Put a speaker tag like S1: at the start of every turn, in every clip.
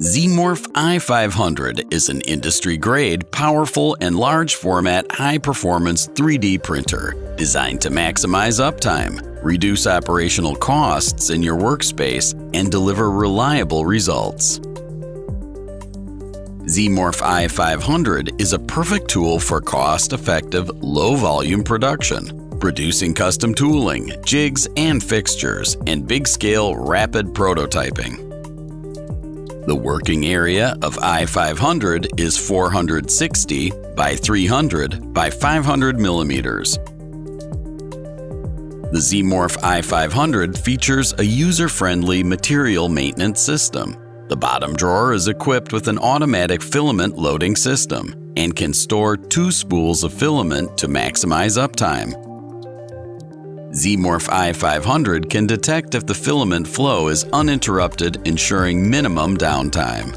S1: Zmorph i500 is an industry-grade, powerful, and large-format high-performance 3D printer designed to maximize uptime, reduce operational costs in your workspace, and deliver reliable results. Zmorph i500 is a perfect tool for cost-effective, low-volume production, producing custom tooling, jigs, and fixtures, and big-scale, rapid prototyping. The working area of i500 is 460 by 300 by 500 millimeters. The Zmorph i500 features a user-friendly material maintenance system. The bottom drawer is equipped with an automatic filament loading system and can store 2 spools of filament to maximize uptime. Zmorph i500 can detect if the filament flow is uninterrupted, ensuring minimum downtime.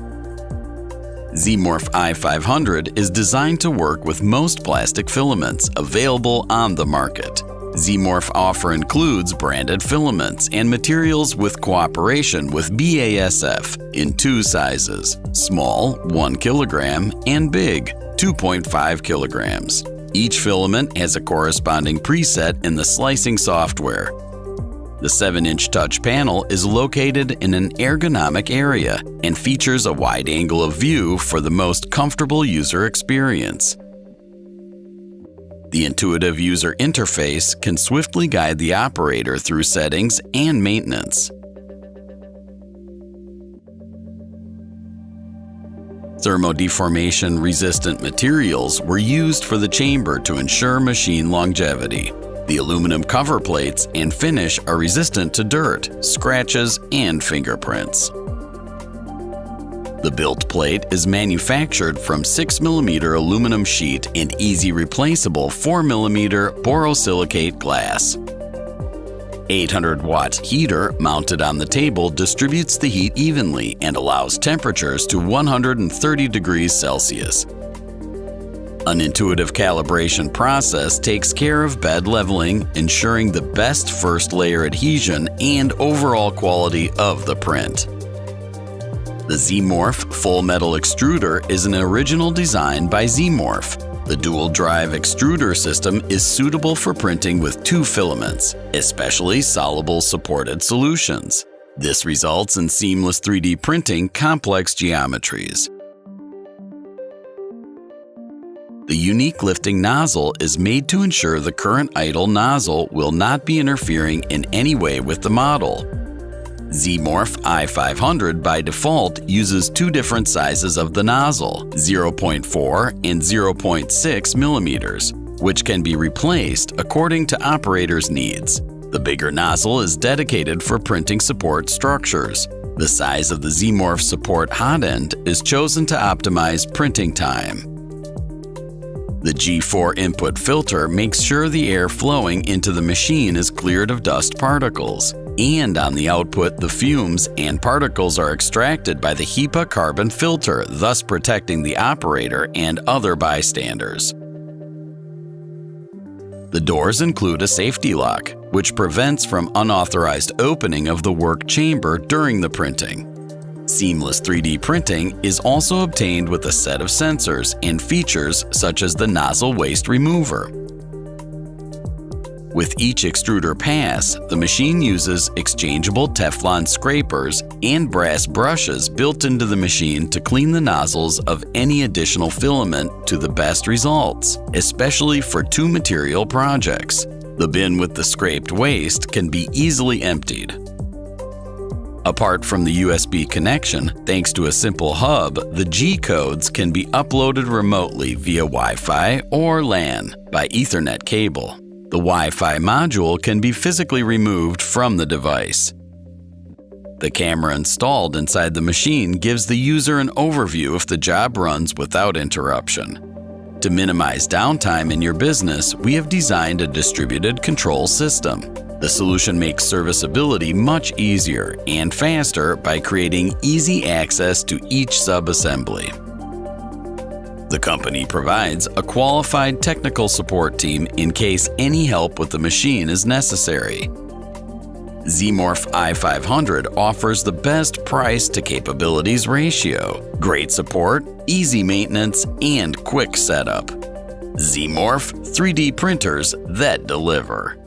S1: Zmorph i500 is designed to work with most plastic filaments available on the market. Zmorph offer includes branded filaments and materials with cooperation with BASF in 2 sizes: small 1 kilogram and big 2.5 kilograms. Each filament has a corresponding preset in the slicing software. The 7-inch touch panel is located in an ergonomic area and features a wide angle of view for the most comfortable user experience. The intuitive user interface can swiftly guide the operator through settings and maintenance. Thermodeformation-resistant materials were used for the chamber to ensure machine longevity. The aluminum cover plates and finish are resistant to dirt, scratches, and fingerprints. The built plate is manufactured from 6mm aluminum sheet and easy replaceable 4mm borosilicate glass. 800-watt heater mounted on the table distributes the heat evenly and allows temperatures to 130 degrees Celsius. An intuitive calibration process takes care of bed leveling, ensuring the best first layer adhesion and overall quality of the print. The Zmorph Full Metal Extruder is an original design by Zmorph. The dual-drive extruder system is suitable for printing with 2 filaments, especially soluble supported solutions. This results in seamless 3D printing complex geometries. The unique lifting nozzle is made to ensure the current idle nozzle will not be interfering in any way with the model. Zmorph i500 by default uses 2 different sizes of the nozzle, 0.4 and 0.6 millimeters, which can be replaced according to operators' needs. The bigger nozzle is dedicated for printing support structures. The size of the Zmorph support hot end is chosen to optimize printing time. The G4 input filter makes sure the air flowing into the machine is cleared of dust particles. And on the output, the fumes and particles are extracted by the HEPA carbon filter, thus protecting the operator and other bystanders. The doors include a safety lock, which prevents from unauthorized opening of the work chamber during the printing. Seamless 3D printing is also obtained with a set of sensors and features such as the nozzle waste remover. With each extruder pass, the machine uses exchangeable Teflon scrapers and brass brushes built into the machine to clean the nozzles of any additional filament to the best results, especially for 2 material projects. The bin with the scraped waste can be easily emptied. Apart from the USB connection, thanks to a simple hub, the G-codes can be uploaded remotely via Wi-Fi or LAN by Ethernet cable. The Wi-Fi module can be physically removed from the device. The camera installed inside the machine gives the user an overview if the job runs without interruption. To minimize downtime in your business, we have designed a distributed control system. The solution makes serviceability much easier and faster by creating easy access to each sub-assembly. The company provides a qualified technical support team in case any help with the machine is necessary. Zmorph i500 offers the best price to capabilities ratio, great support, easy maintenance, and quick setup. Zmorph 3D printers that deliver.